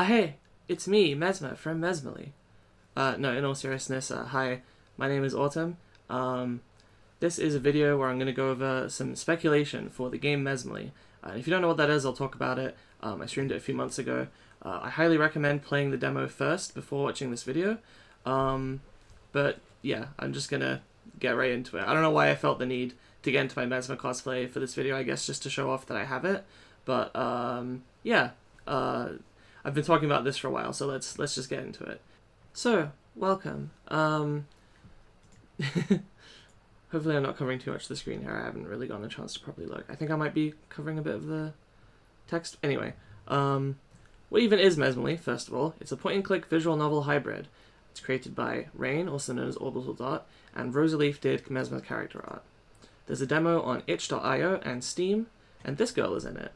Hey, it's me, Mesma, from Mesmalie. No, in all seriousness, hi, my name is Autumn. Um, this is a video where I'm going to go over some speculation for the game Mesmalie. If you don't know what that is, I'll talk about it. I streamed it a few months ago. I highly recommend playing the demo first before watching this video. But yeah, I'm just going to get right into it. I don't know why I felt the need to get into my Mesma cosplay for this video, I guess just to show off that I have it. But yeah, I've been talking about this for a while, so let's just get into it. So, welcome. Hopefully I'm not covering too much of the screen here. I haven't really gotten a chance to properly look. I think I might be covering a bit of the text. Anyway, what even is Mesmalie, first of all? It's a point-and-click visual novel hybrid. It's created by Rain, also known as Orbital Dot, and Rosaleaf did Mesma character art. There's a demo on itch.io and Steam, and this girl is in it.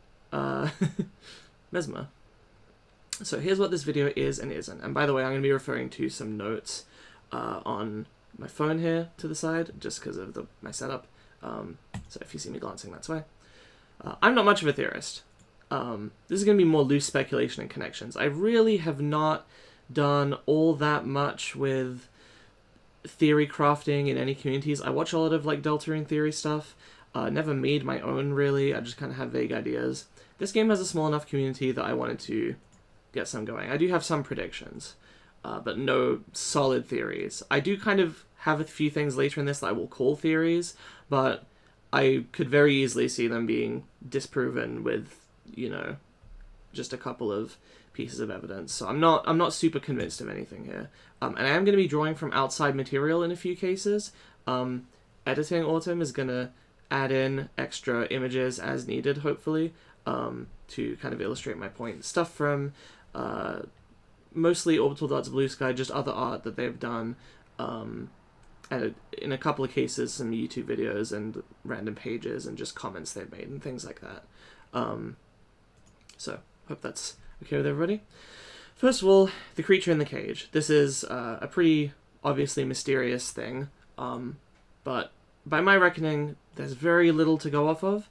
Mesma. So here's what this video is and isn't. And by the way, I'm going to be referring to some notes on my phone here to the side, just because of my setup. So if you see me glancing, that's why. I'm not much of a theorist. This is going to be more loose speculation and connections. I really have not done all that much with theory crafting in any communities. I watch a lot of like Deltarune theory stuff. Never made my own really. I just kind of had vague ideas. This game has a small enough community that I wanted to get some going. I do have some predictions, but no solid theories. I do kind of have a few things later in this that I will call theories, but I could very easily see them being disproven with, you know, just a couple of pieces of evidence. So I'm not super convinced of anything here. And I am going to be drawing from outside material in a few cases. Editing Autumn is going to add in extra images as needed, hopefully, to kind of illustrate my point. Stuff from mostly Orbital Dot's Blue Sky, just other art that they've done, and in a couple of cases some YouTube videos and random pages and just comments they've made and things like that. So, hope that's okay with everybody. First of all, the creature in the cage. This is a pretty obviously mysterious thing, but by my reckoning, there's very little to go off of.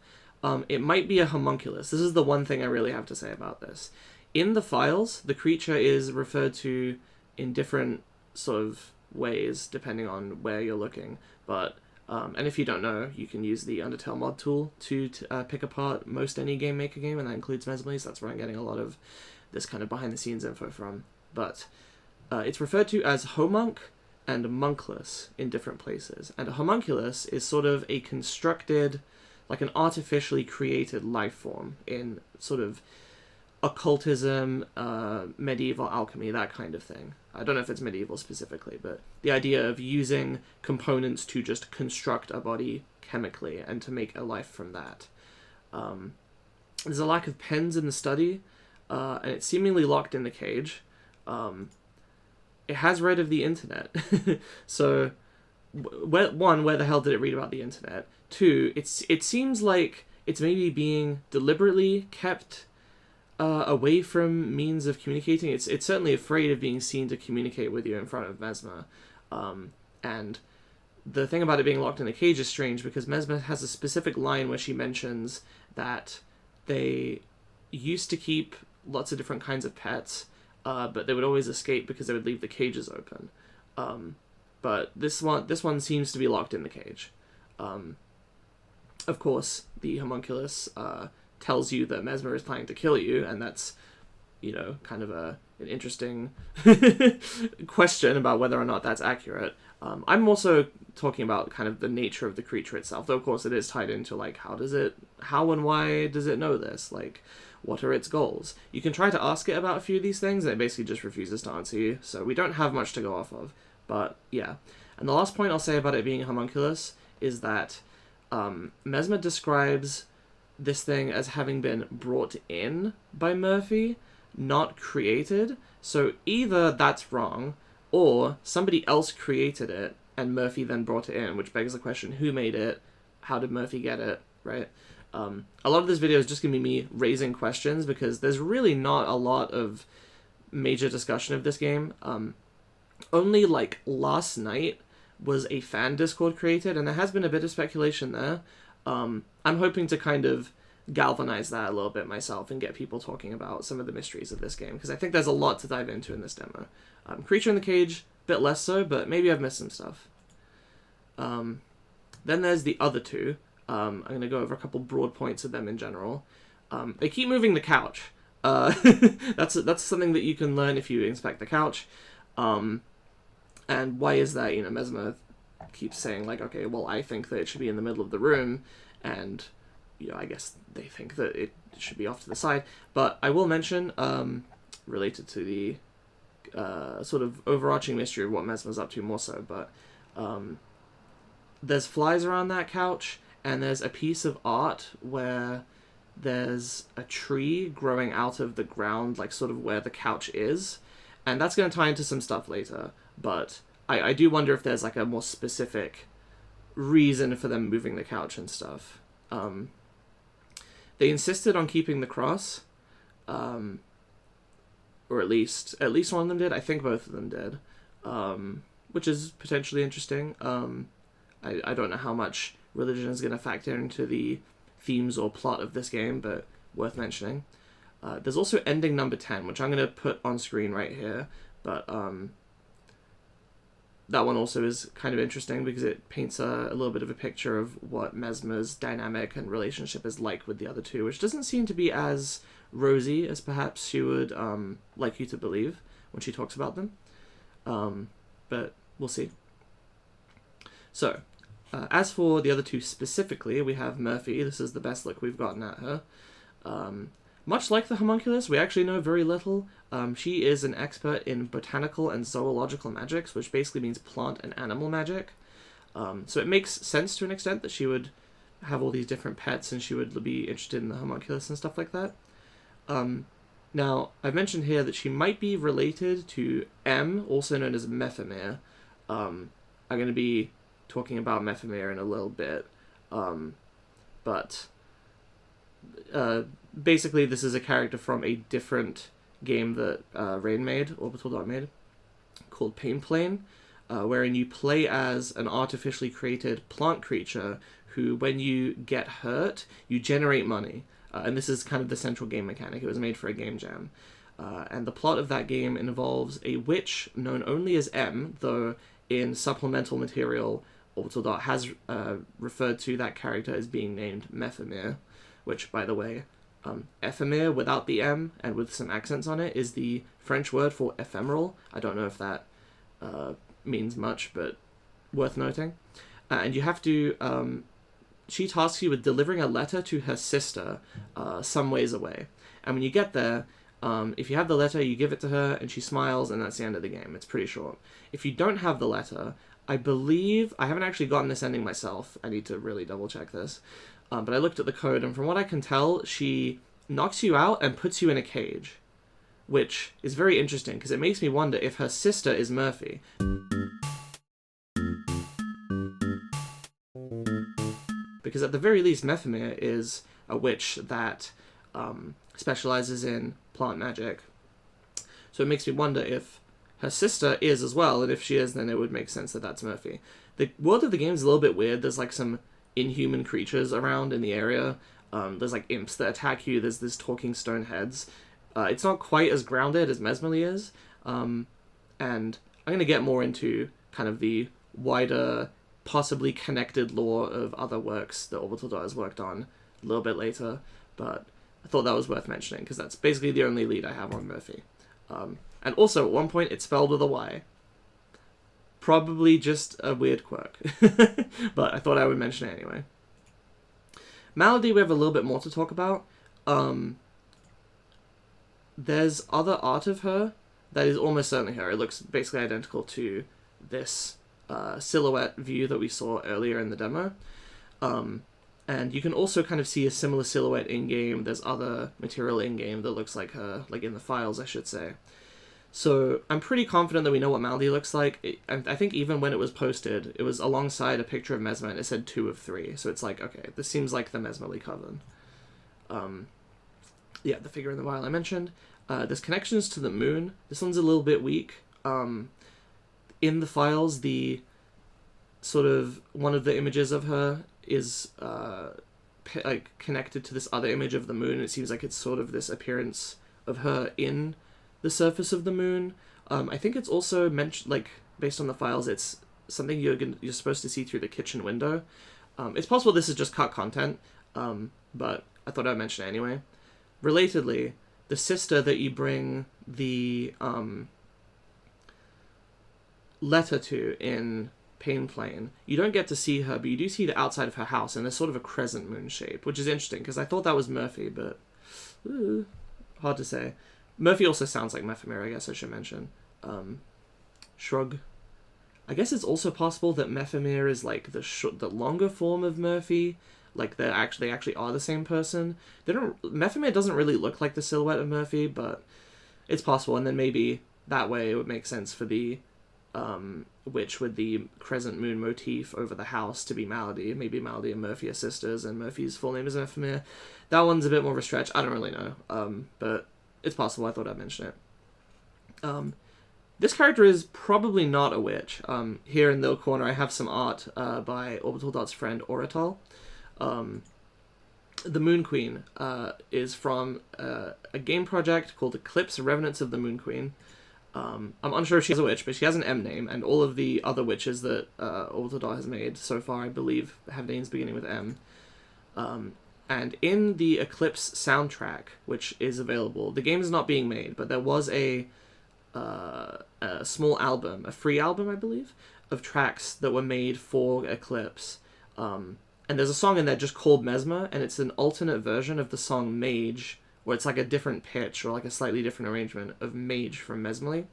It might be a homunculus. This is the one thing I really have to say about this. In the files, the creature is referred to in different sort of ways, depending on where you're looking. But, and if you don't know, you can use the Undertale mod tool to pick apart most any Game Maker game, and that includes Mesmalie, so that's where I'm getting a lot of this kind of behind-the-scenes info from. But it's referred to as homunc and monkless in different places. And a homunculus is sort of a constructed, like an artificially created life form in sort of occultism, medieval alchemy, that kind of thing. I don't know if it's medieval specifically, but the idea of using components to just construct a body chemically and to make a life from that. There's a lack of pens in the study, and it's seemingly locked in the cage. It has read of the internet. So, where the hell did it read about the internet? Two, it seems like it's maybe being deliberately kept away from means of communicating. It's certainly afraid of being seen to communicate with you in front of Mesma. And the thing about it being locked in a cage is strange because Mesma has a specific line where she mentions that they used to keep lots of different kinds of pets, but they would always escape because they would leave the cages open. But this one seems to be locked in the cage. Of course, the homunculus tells you that Mesma is planning to kill you, and that's, you know, kind of an interesting question about whether or not that's accurate. I'm also talking about kind of the nature of the creature itself, though of course it is tied into, like, how and why does it know this? Like, what are its goals? You can try to ask it about a few of these things, and it basically just refuses to answer you, so we don't have much to go off of, but yeah. And the last point I'll say about it being a homunculus is that Mesma describes this thing as having been brought in by Murphy, not created. So either that's wrong, or somebody else created it, and Murphy then brought it in, which begs the question, who made it? How did Murphy get it? Right? A lot of this video is just going to be me raising questions, because there's really not a lot of major discussion of this game. Only, like, last night was a fan Discord created, and there has been a bit of speculation there. I'm hoping to kind of galvanize that a little bit myself and get people talking about some of the mysteries of this game, because I think there's a lot to dive into in this demo. Creature in the Cage, a bit less so, but maybe I've missed some stuff. Then there's the other two. I'm going to go over a couple broad points of them in general. They keep moving the couch. That's something that you can learn if you inspect the couch. And why is that? Mesmer keeps saying, like, okay, well, I think that it should be in the middle of the room, and I guess they think that it should be off to the side. But I will mention, related to the sort of overarching mystery of what Mesmer's up to more so, but there's flies around that couch, and there's a piece of art where there's a tree growing out of the ground, like sort of where the couch is, and that's going to tie into some stuff later, but I do wonder if there's like a more specific reason for them moving the couch and stuff. They insisted on keeping the cross, or at least one of them did. I think both of them did, which is potentially interesting. I don't know how much religion is going to factor into the themes or plot of this game, but worth mentioning. There's also ending number 10, which I'm going to put on screen right here, but that one also is kind of interesting because it paints a little bit of a picture of what Mesmer's dynamic and relationship is like with the other two, which doesn't seem to be as rosy as perhaps she would like you to believe when she talks about them. But we'll see. So, as for the other two specifically, we have Murphy. This is the best look we've gotten at her. Much like the homunculus, we actually know very little. She is an expert in botanical and zoological magics, which basically means plant and animal magic. So it makes sense to an extent that she would have all these different pets and she would be interested in the homunculus and stuff like that. Now, I've mentioned here that she might be related to M, also known as Mesmalie. I'm going to be talking about Mesmalie in a little bit, but basically this is a character from a different game that Rain made, Orbital Dot made, called Pain Plane, wherein you play as an artificially created plant creature who, when you get hurt, you generate money. And this is kind of the central game mechanic. It was made for a game jam. And the plot of that game involves a witch known only as M, though in supplemental material, Orbital Dot has referred to that character as being named Mesmalie, which, by the way, ephemer without the M and with some accents on it is the French word for ephemeral. I don't know if that means much, but worth noting. And you have to... she tasks you with delivering a letter to her sister some ways away. And when you get there, if you have the letter, you give it to her, and she smiles, and that's the end of the game. It's pretty short. If you don't have the letter, I believe... I haven't actually gotten this ending myself. I need to really double-check this. But I looked at the code, and from what I can tell, she knocks you out and puts you in a cage, which is very interesting, because it makes me wonder if her sister is Murphy. Because at the very least, Mesmalie is a witch that specializes in plant magic. So it makes me wonder if her sister is as well, and if she is, then it would make sense that that's Murphy. The world of the game is a little bit weird. There's like some inhuman creatures around in the area. There's like imps that attack you. There's this talking stone heads. It's not quite as grounded as Mesmalie is. And I'm going to get more into kind of the wider, possibly connected lore of other works that Orbital Dot has worked on a little bit later. But I thought that was worth mentioning, because that's basically the only lead I have on Murphy. And also, at one point, it's spelled with a Y. Probably just a weird quirk. But I thought I would mention it anyway. Malady, we have a little bit more to talk about. There's other art of her that is almost certainly her. It looks basically identical to this silhouette view that we saw earlier in the demo. And you can also kind of see a similar silhouette in-game. There's other material in-game that looks like her, like in the files, I should say. So I'm pretty confident that we know what Malady looks like. I think even when it was posted, it was alongside a picture of Mesmer, and it said 2 of 3. So it's like, okay, this seems like the Mesmalie coven. Yeah, the figure in the vial I mentioned. There's connections to the moon. This one's a little bit weak. In the files, the sort of one of the images of her is like connected to this other image of the moon. It seems like it's sort of this appearance of her in the surface of the moon. I think it's also mentioned, like, based on the files, it's something you're supposed to see through the kitchen window. It's possible this is just cut content, but I thought I'd mention it anyway. Relatedly, the sister that you bring the letter to in Pain Plane, you don't get to see her, but you do see the outside of her house, and there's sort of a crescent moon shape, which is interesting, because I thought that was Murphy, but hard to say. Murphy also sounds like Mesmalie, I guess I should mention. Shrug. I guess it's also possible that Mesmalie is like the longer form of Murphy, like they actually are the same person. Mesmalie doesn't really look like the silhouette of Murphy, but it's possible, and then maybe that way it would make sense for the witch with the crescent moon motif over the house to be Malady. Maybe Malady and Murphy are sisters, and Murphy's full name is Mesmalie. That one's a bit more of a stretch. I don't really know, but it's possible. I thought I'd mention it. This character is probably not a witch. Here in the corner I have some art by Orbital Dot's friend Oratal. The Moon Queen is from a game project called Eclipse Revenants of the Moon Queen. I'm unsure if she's a witch, but she has an M name, and all of the other witches that Orbital Dot has made so far, I believe, have names beginning with M. And in the Eclipse soundtrack, which is available, the game is not being made, but there was a small album, a free album, I believe, of tracks that were made for Eclipse. And there's a song in there just called Mesmer, and it's an alternate version of the song Mage, where it's like a different pitch or like a slightly different arrangement of Mage from Mesmalie.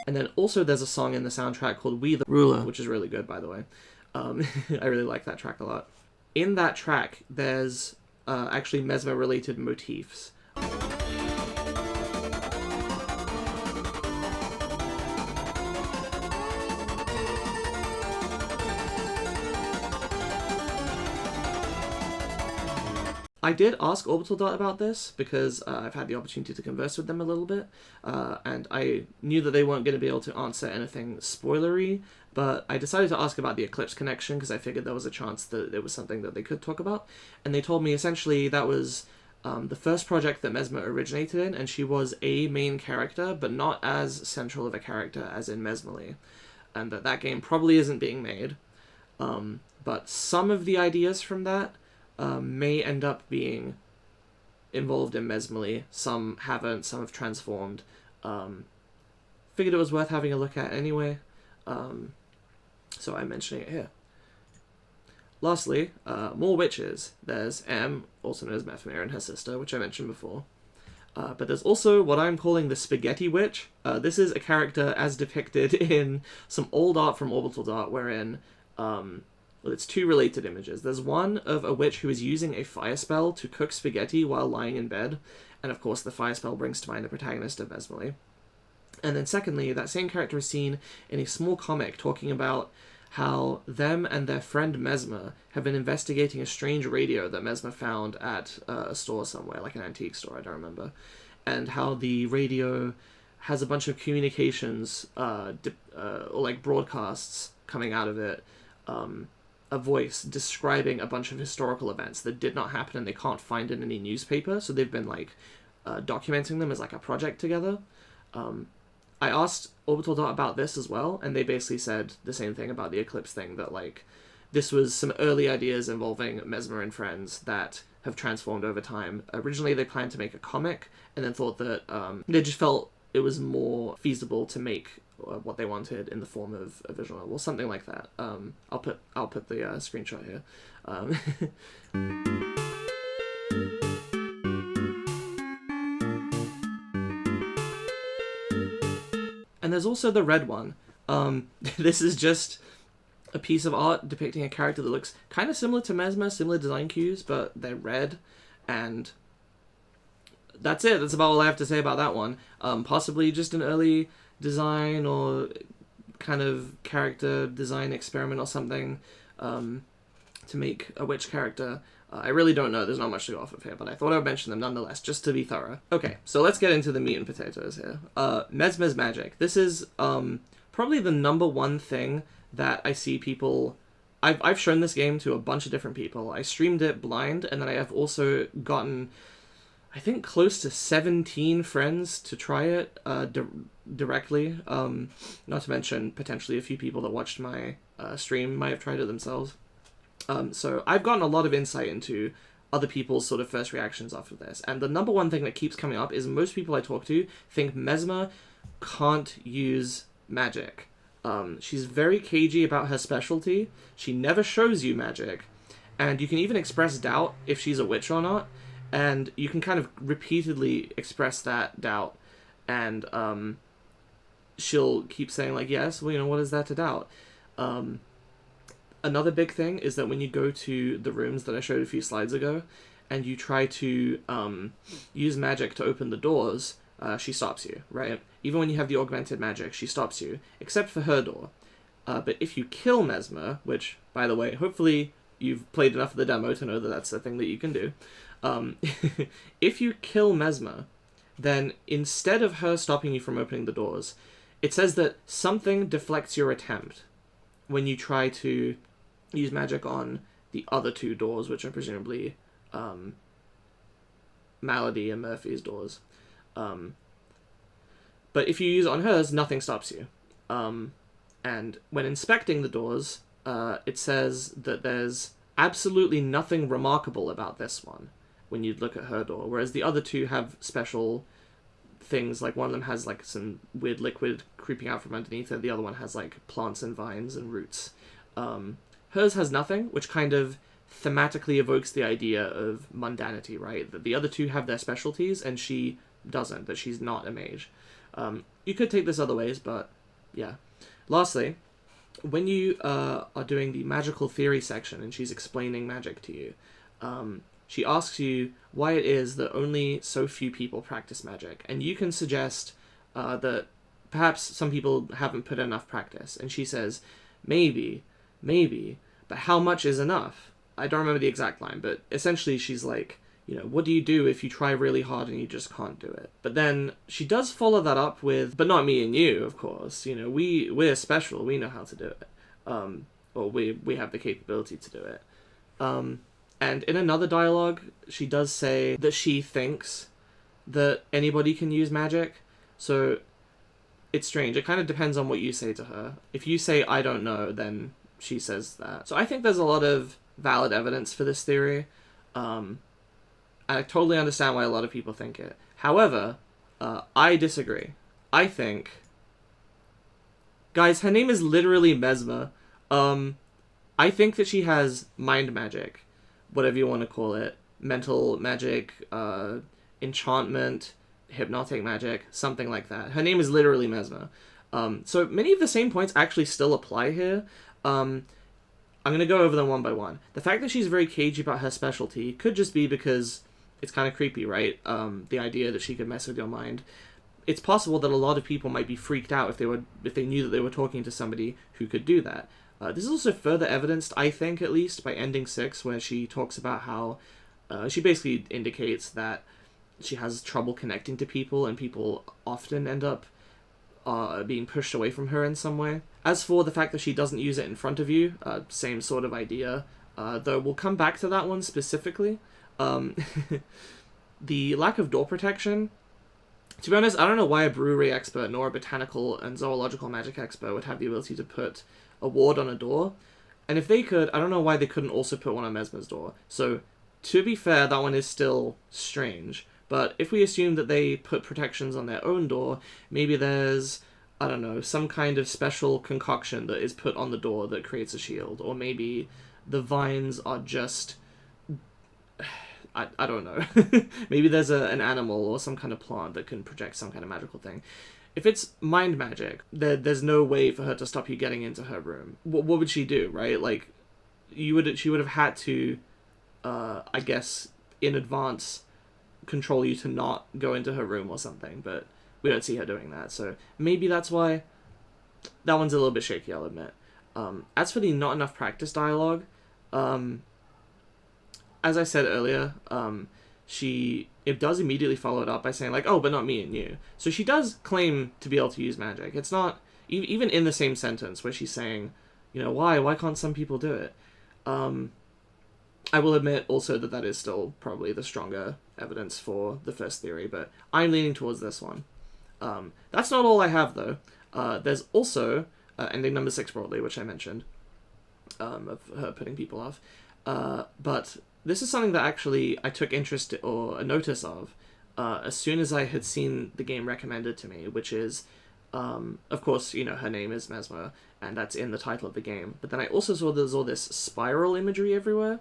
And then also there's a song in the soundtrack called We the Ruler, which is really good, by the way. I really like that track a lot. In that track, there's actually Mesmer-related motifs. I did ask Orbital Dot about this because I've had the opportunity to converse with them a little bit, and I knew that they weren't going to be able to answer anything spoilery, but I decided to ask about the Eclipse connection because I figured there was a chance that it was something that they could talk about, and they told me essentially that was the first project that Mesmer originated in, and she was a main character, but not as central of a character as in Mesmalie, and that game probably isn't being made, but some of the ideas from that may end up being involved in Mesmalie. Some haven't, some have transformed. Figured it was worth having a look at anyway, so I'm mentioning it here. Lastly, more witches. There's M, also known as Mesmalie, and her sister, which I mentioned before. But there's also what I'm calling the Spaghetti Witch. This is a character as depicted in some old art from Orbital Dot, wherein well, it's two related images. There's one of a witch who is using a fire spell to cook spaghetti while lying in bed, and of course the fire spell brings to mind the protagonist of Mesmalie. And then secondly, that same character is seen in a small comic talking about how them and their friend Mesmer have been investigating a strange radio that Mesmer found at a store somewhere, like an antique store, I don't remember, and how the radio has a bunch of communications, or like broadcasts coming out of it, a voice describing a bunch of historical events that did not happen and they can't find in any newspaper, so they've been like documenting them as like a project together. I asked Orbital Dot about this as well, and they basically said the same thing about the Eclipse thing, that like this was some early ideas involving Mesmer and friends that have transformed over time. Originally they planned to make a comic, and then thought that they just felt it was more feasible to make what they wanted in the form of a visual novel, something like that. I'll put the screenshot here. And there's also the red one. This is just a piece of art depicting a character that looks kind of similar to Mesmer, similar design cues, but they're red, and that's it. That's about all I have to say about that one. Possibly just an early design, or kind of character design experiment or something to make a witch character. I really don't know. There's not much to go off of here, but I thought I would mention them nonetheless, just to be thorough. Okay, so let's get into the meat and potatoes here. Mesmer's magic. This is probably the number one thing that I see people... I've shown this game to a bunch of different people. I streamed it blind, and then I have also gotten, I think, close to 17 friends to try it directly. Not to mention, potentially a few people that watched my stream might have tried it themselves. So I've gotten a lot of insight into other people's sort of first reactions after this. And the number one thing that keeps coming up is most people I talk to think Mesmer can't use magic. She's very cagey about her specialty. She never shows you magic. And you can even express doubt if she's a witch or not. And you can kind of repeatedly express that doubt. And she'll keep saying, like, yes, well, what is that to doubt? Another big thing is that when you go to the rooms that I showed a few slides ago, and you try to use magic to open the doors, she stops you, right? Even when you have the augmented magic, she stops you, except for her door. But if you kill Mesmer, which, by the way, hopefully you've played enough of the demo to know that that's a thing that you can do. If you kill Mesmer, then instead of her stopping you from opening the doors, it says that something deflects your attempt when you try to use magic on the other two doors, which are presumably Malady and Murphy's doors. But if you use it on hers, nothing stops you. And when inspecting the doors, it says that there's absolutely nothing remarkable about this one when you look at her door, whereas the other two have special things. Like, one of them has like some weird liquid creeping out from underneath it, the other one has like plants and vines and roots. Hers has nothing, which kind of thematically evokes the idea of mundanity, right? That the other two have their specialties and she doesn't, that she's not a mage. You could take this other ways, but yeah. Lastly, when you are doing the magical theory section and she's explaining magic to you, she asks you why it is that only so few people practice magic. And you can suggest that perhaps some people haven't put enough practice. And she says, maybe, but how much is enough? I don't remember the exact line, but essentially she's like, what do you do if you try really hard and you just can't do it? But then she does follow that up with, but not me and you, of course. We're special. We know how to do it. Or we have the capability to do it. And in another dialogue, she does say that she thinks that anybody can use magic. So it's strange. It kind of depends on what you say to her. If you say, I don't know, then she says that. So I think there's a lot of valid evidence for this theory. I totally understand why a lot of people think it. However, I disagree. I think... Guys, her name is literally Mesmer. I think that she has mind magic, whatever you want to call it. Mental magic, enchantment, hypnotic magic, something like that. Her name is literally Mesmer. So many of the same points actually still apply here. I'm going to go over them one by one. The fact that she's very cagey about her specialty could just be because it's kind of creepy, right? The idea that she could mess with your mind. It's possible that a lot of people might be freaked out if they knew that they were talking to somebody who could do that. This is also further evidenced, I think, at least, by Ending 6, where she talks about how she basically indicates that she has trouble connecting to people, and people often end up being pushed away from her in some way. As for the fact that she doesn't use it in front of you, same sort of idea, though we'll come back to that one specifically. The lack of door protection, to be honest, I don't know why a brewery expert nor a botanical and zoological magic expert would have the ability to put a ward on a door. And if they could, I don't know why they couldn't also put one on Mesmer's door. So, to be fair, that one is still strange. But if we assume that they put protections on their own door, maybe there's, I don't know, some kind of special concoction that is put on the door that creates a shield. Or maybe the vines are just... I don't know. Maybe there's an animal or some kind of plant that can project some kind of magical thing. If it's mind magic, there's no way for her to stop you getting into her room. What would she do, right? Like, she would have had to, I guess, in advance, control you to not go into her room or something, but we don't see her doing that, so maybe that's why. that one's a little bit shaky, I'll admit. As for the not enough practice dialogue, as I said earlier, it does immediately follow it up by saying, like, oh, but not me and you. So she does claim to be able to use magic. It's not, even in the same sentence where she's saying, why can't some people do it? I will admit also that is still probably the stronger evidence for the first theory, but I'm leaning towards this one. That's not all I have, though. There's also ending number 6 broadly, which I mentioned, of her putting people off. But this is something that actually I took interest or a notice of as soon as I had seen the game recommended to me, which is, of course, her name is Mesmalie, and that's in the title of the game. But then I also saw there's all this spiral imagery everywhere.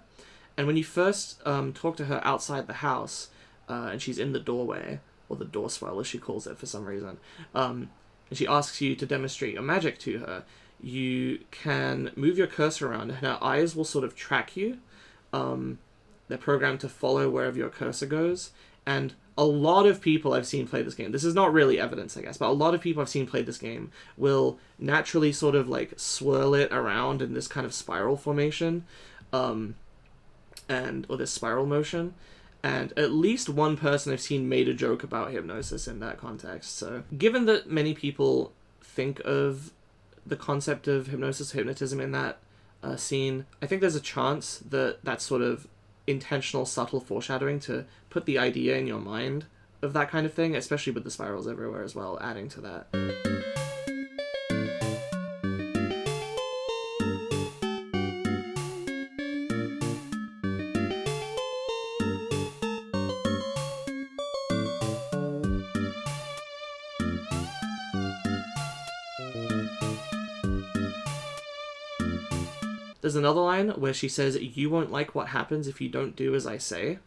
And when you first talk to her outside the house, and she's in the doorway, or the door swell as she calls it for some reason, and she asks you to demonstrate your magic to her, you can move your cursor around and her eyes will sort of track you. They're programmed to follow wherever your cursor goes. And a lot of people I've seen play this game, this is not really evidence, I guess, but a lot of people I've seen play this game will naturally sort of like swirl it around in this kind of spiral formation, or this spiral motion. And at least one person I've seen made a joke about hypnosis in that context. So given that many people think of the concept of hypnotism in that scene, I think there's a chance that that's sort of intentional, subtle foreshadowing to put the idea in your mind of that kind of thing, especially with the spirals everywhere as well, adding to that. There's another line where she says, "You won't like what happens if you don't do as I say,"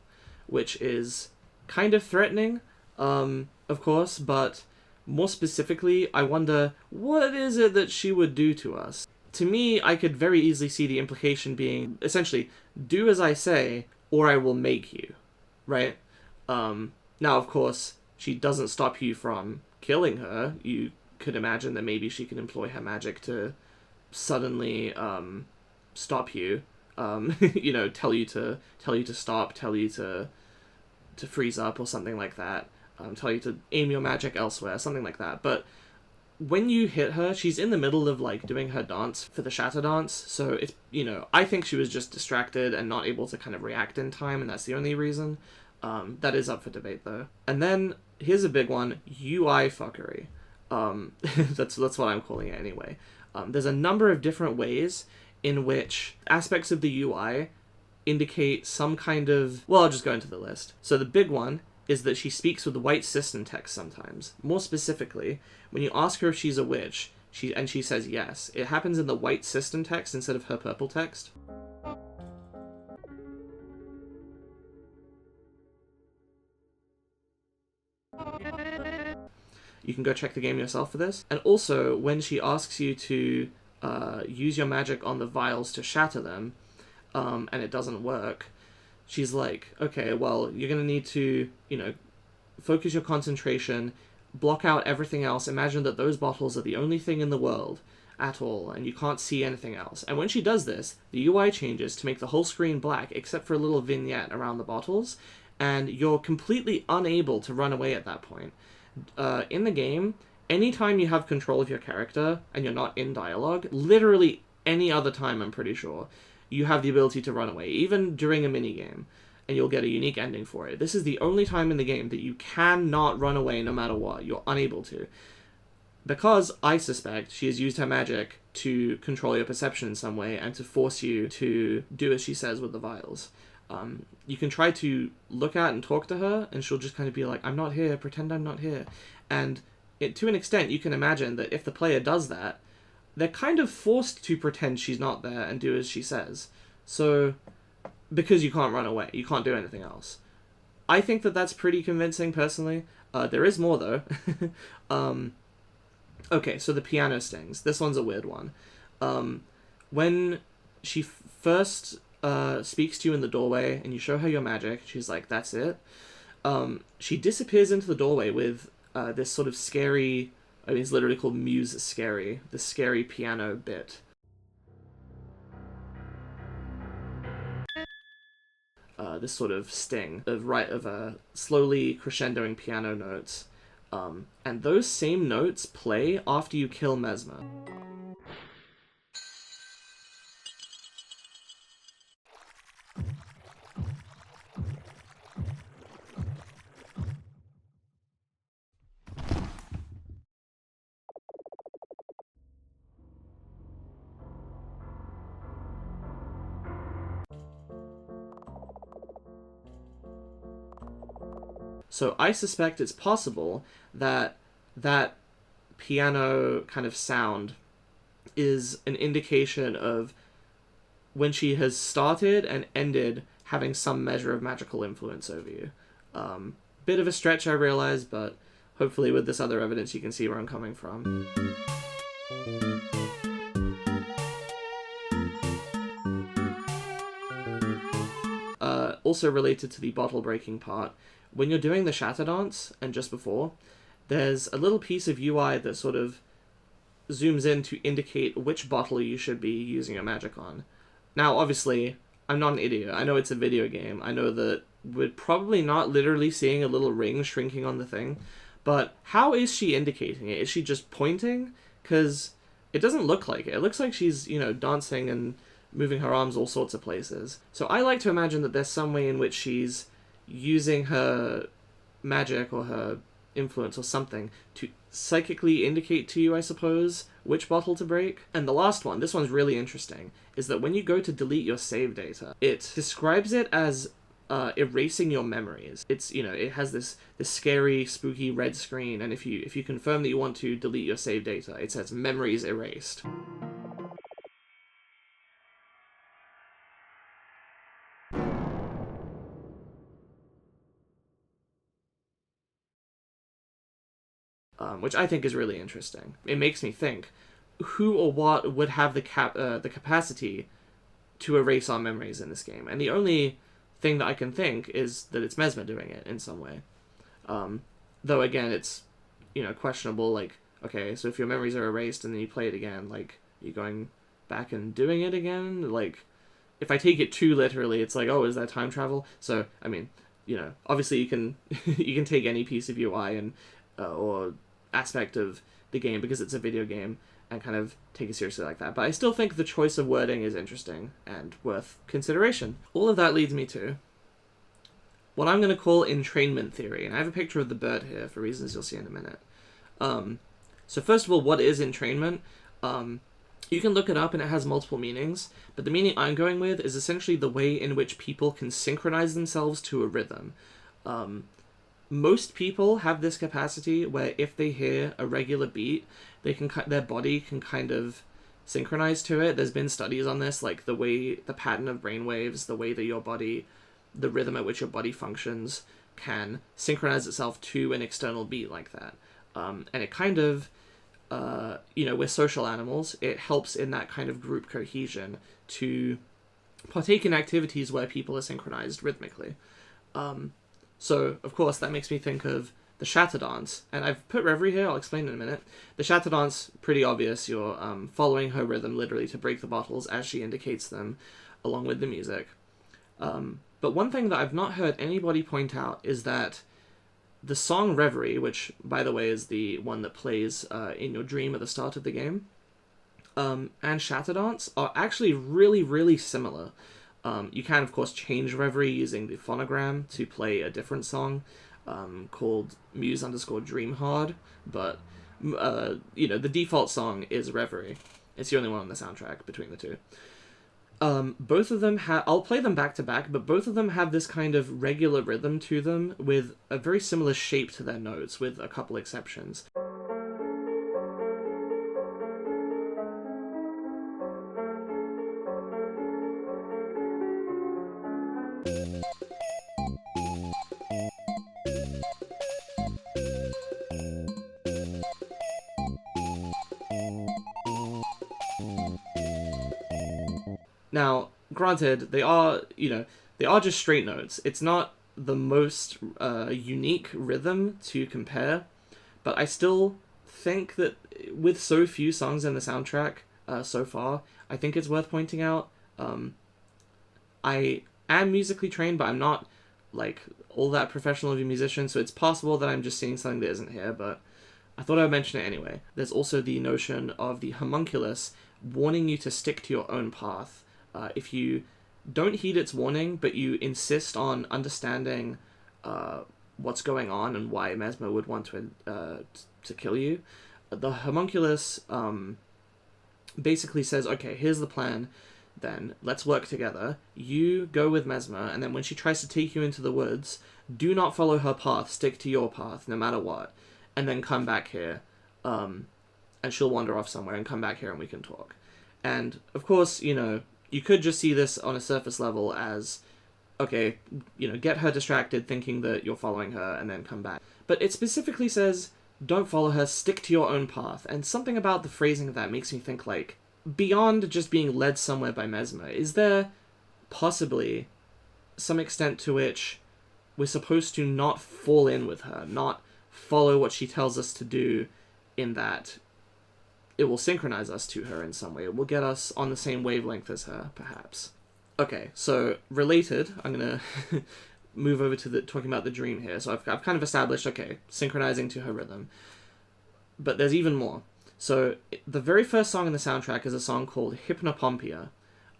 which is kind of threatening, of course, but more specifically, I wonder, what is it that she would do to us? To me, I could very easily see the implication being, essentially, do as I say, or I will make you, right? Now, of course, she doesn't stop you from killing her. You could imagine that maybe she can employ her magic to suddenly, stop you, tell you to stop, tell you to freeze up or something like that, tell you to aim your magic elsewhere, something like that. But when you hit her, she's in the middle of like doing her dance for the shatter dance, so it's, I think she was just distracted and not able to kind of react in time, and that's the only reason. That is up for debate though. And then here's a big one: UI fuckery. That's what I'm calling it anyway. There's a number of different ways in which aspects of the UI indicate some kind of... Well, I'll just go into the list. So the big one is that she speaks with white system text sometimes. More specifically, when you ask her if she's a witch, she says yes, it happens in the white system text instead of her purple text. You can go check the game yourself for this. And also, when she asks you to use your magic on the vials to shatter them, and it doesn't work, she's like, okay, well, you're going to need to, focus your concentration, block out everything else, imagine that those bottles are the only thing in the world at all, and you can't see anything else. And when she does this, the UI changes to make the whole screen black, except for a little vignette around the bottles, and you're completely unable to run away at that point. In the game, anytime you have control of your character and you're not in dialogue, literally any other time, I'm pretty sure, you have the ability to run away, even during a minigame, and you'll get a unique ending for it. This is the only time in the game that you cannot run away no matter what. You're unable to. Because, I suspect, she has used her magic to control your perception in some way and to force you to do as she says with the vials. You can try to look at and talk to her, and she'll just kind of be like, I'm not here, pretend I'm not here. And to an extent, you can imagine that if the player does that, they're kind of forced to pretend she's not there and do as she says. So, because you can't run away, you can't do anything else. I think that that's pretty convincing, personally. There is more, though. Okay, so the piano stings. This one's a weird one. When she first speaks to you in the doorway and you show her your magic, she's like, that's it. She disappears into the doorway with this sort of scary I mean, it's literally called Muse Scary, the scary piano bit. This sort of sting of slowly crescendoing piano notes, and those same notes play after you kill Mesma. So I suspect it's possible that that piano kind of sound is an indication of when she has started and ended having some measure of magical influence over you. Bit of a stretch, I realize, but hopefully with this other evidence you can see where I'm coming from. Also related to the bottle breaking part, when you're doing the shatter dance, and just before, there's a little piece of UI that sort of zooms in to indicate which bottle you should be using your magic on. Now, obviously, I'm not an idiot. I know it's a video game. I know that we're probably not literally seeing a little ring shrinking on the thing, but how is she indicating it? Is she just pointing? Because it doesn't look like it. It looks like she's, dancing and moving her arms all sorts of places. So I like to imagine that there's some way in which she's using her magic or her influence or something to psychically indicate to you, I suppose, which bottle to break. And the last one, this one's really interesting, is that when you go to delete your save data, it describes it as erasing your memories. It's, it has this scary, spooky red screen, and if you confirm that you want to delete your save data, it says memories erased. Which I think is really interesting. It makes me think, who or what would have the capacity to erase our memories in this game? And the only thing that I can think is that it's Mesma doing it in some way. Though again, it's questionable. Like, okay, so if your memories are erased and then you play it again, like, are you going back and doing it again? Like, if I take it too literally, it's like, oh, is that time travel? So I mean, obviously you can you can take any piece of UI and or aspect of the game because it's a video game and kind of take it seriously like that. But I still think the choice of wording is interesting and worth consideration. All of that leads me to what I'm going to call entrainment theory, and I have a picture of the bird here for reasons you'll see in a minute. So first of all, what is entrainment? You can look it up and it has multiple meanings, but the meaning I'm going with is essentially the way in which people can synchronize themselves to a rhythm. Most people have this capacity where if they hear a regular beat, their body can kind of synchronize to it. There's been studies on this, like the pattern of brainwaves, the way that the rhythm at which your body functions can synchronize itself to an external beat like that. And it kind of, we're social animals. It helps in that kind of group cohesion to partake in activities where people are synchronized rhythmically. So, of course, that makes me think of the shatter dance. And I've put Reverie here, I'll explain in a minute. The shatter dance, pretty obvious. You're following her rhythm, literally, to break the bottles as she indicates them, along with the music. But one thing that I've not heard anybody point out is that the song Reverie, which, by the way, is the one that plays in your dream at the start of the game, and shatter dance are actually really, really similar. You can, of course, change Reverie using the phonogram to play a different song called Muse_Dream Hard, but, the default song is Reverie. It's the only one on the soundtrack between the two. Both of them I'll play them back to back, but both of them have this kind of regular rhythm to them with a very similar shape to their notes, with a couple exceptions. Now, granted, they are just straight notes. It's not the most unique rhythm to compare, but I still think that with so few songs in the soundtrack so far, I think it's worth pointing out. I am musically trained, but I'm not like all that professional of a musician, so it's possible that I'm just seeing something that isn't here, but I thought I would mention it anyway. There's also the notion of the homunculus warning you to stick to your own path. If you don't heed its warning, but you insist on understanding what's going on and why Mesma would want to kill you, the homunculus basically says, okay, here's the plan, then let's work together. You go with Mesma, and then when she tries to take you into the woods, do not follow her path, stick to your path, no matter what, and then come back here, and she'll wander off somewhere and come back here and we can talk. And, of course, you could just see this on a surface level as, okay, get her distracted thinking that you're following her and then come back. But it specifically says, don't follow her, stick to your own path. And something about the phrasing of that makes me think, like, beyond just being led somewhere by Mesma, is there possibly some extent to which we're supposed to not fall in with her, not follow what she tells us to do, in that it will synchronize us to her in some way. It will get us on the same wavelength as her, perhaps. Okay, so related, I'm going to move over to talking about the dream here. So I've kind of established, okay, synchronizing to her rhythm. But there's even more. So the very first song in the soundtrack is a song called Hypnopompia.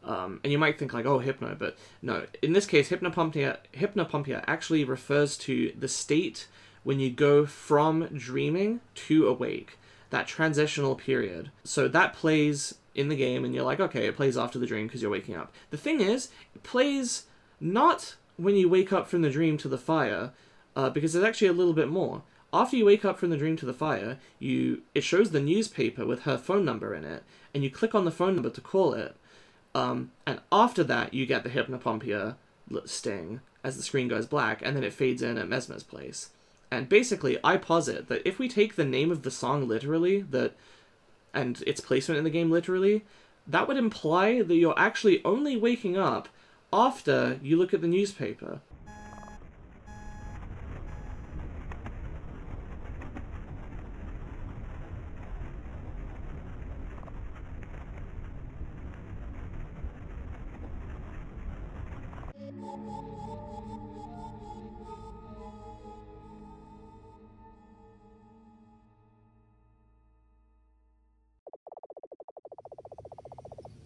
And you might think like, oh, hypno, but no. In this case, hypnopompia actually refers to the state when you go from dreaming to awake. That transitional period. So that plays in the game, and you're like, okay, it plays after the dream because you're waking up. The thing is, it plays not when you wake up from the dream to the fire, because there's actually a little bit more. After you wake up from the dream to the fire, it shows the newspaper with her phone number in it, and you click on the phone number to call it, and after that, you get the Hypnopompia sting as the screen goes black, and then it fades in at Mesma's place. And basically, I posit that if we take the name of the song literally, and its placement in the game literally, that would imply that you're actually only waking up after you look at the newspaper.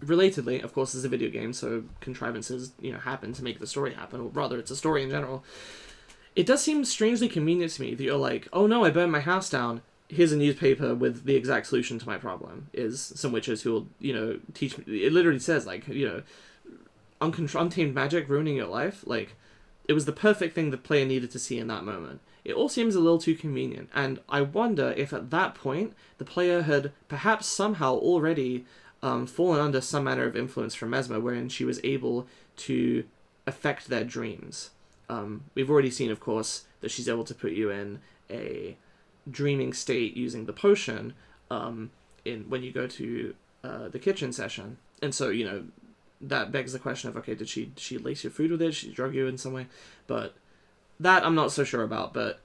Relatedly, of course, this is a video game, so contrivances, happen to make the story happen, or rather, it's a story in general. It does seem strangely convenient to me that you're like, oh no, I burned my house down, here's a newspaper with the exact solution to my problem, is some witches who will, teach me. It literally says, like, untamed magic ruining your life. Like, it was the perfect thing the player needed to see in that moment. It all seems a little too convenient, and I wonder if at that point, the player had perhaps somehow already fallen under some manner of influence from Mesma, wherein she was able to affect their dreams. We've already seen, of course, that she's able to put you in a dreaming state using the potion when you go to the kitchen session. And so, that begs the question of, okay, did she lace your food with it? Did she drug you in some way? But that I'm not so sure about. But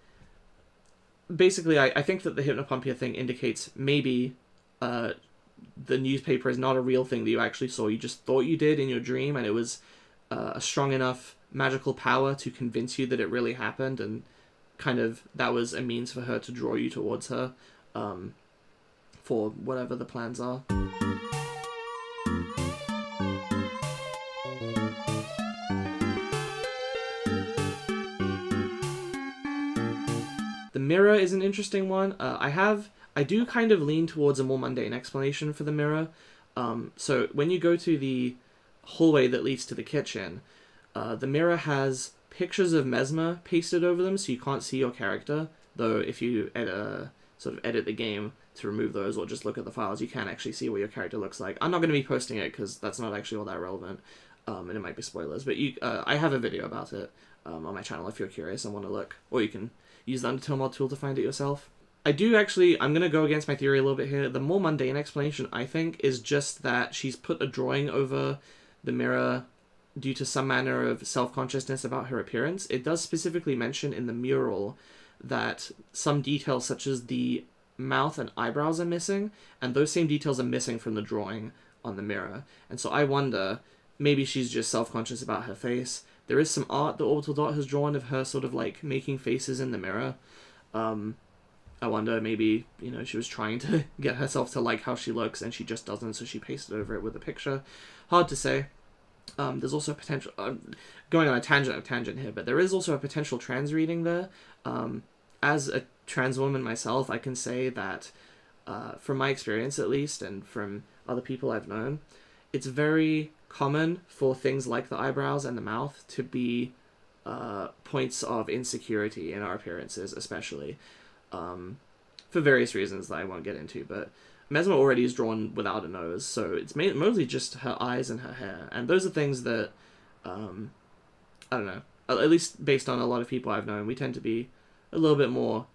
basically, I think that the Hypnopompia thing indicates maybe the newspaper is not a real thing that you actually saw. You just thought you did in your dream, and it was a strong enough magical power to convince you that it really happened, and kind of that was a means for her to draw you towards her for whatever the plans are. The mirror is an interesting one. I do kind of lean towards a more mundane explanation for the mirror. So when you go to the hallway that leads to the kitchen, the mirror has pictures of Mesma pasted over them, so you can't see your character. Though if you edit the game to remove those or just look at the files, you can actually see what your character looks like. I'm not going to be posting it because that's not actually all that relevant, and it might be spoilers. But I have a video about it on my channel if you're curious and want to look, or you can use the Undertale mod tool to find it yourself. I'm going to go against my theory a little bit here. The more mundane explanation, I think, is just that she's put a drawing over the mirror due to some manner of self-consciousness about her appearance. It does specifically mention in the mural that some details such as the mouth and eyebrows are missing, and those same details are missing from the drawing on the mirror. And so I wonder, maybe she's just self-conscious about her face. There is some art that Orbital Dot has drawn of her sort of like making faces in the mirror. I wonder, maybe, she was trying to get herself to like how she looks and she just doesn't, so she pasted over it with a picture. Hard to say. There's also a potential, going on a tangent here, but there is also a potential trans reading there. As a trans woman myself, I can say that, from my experience at least, and from other people I've known, it's very common for things like the eyebrows and the mouth to be points of insecurity in our appearances, especially. For various reasons that I won't get into, but Mesma already is drawn without a nose, so it's mostly just her eyes and her hair, and those are things that, I don't know, at least based on a lot of people I've known, we tend to be a little bit more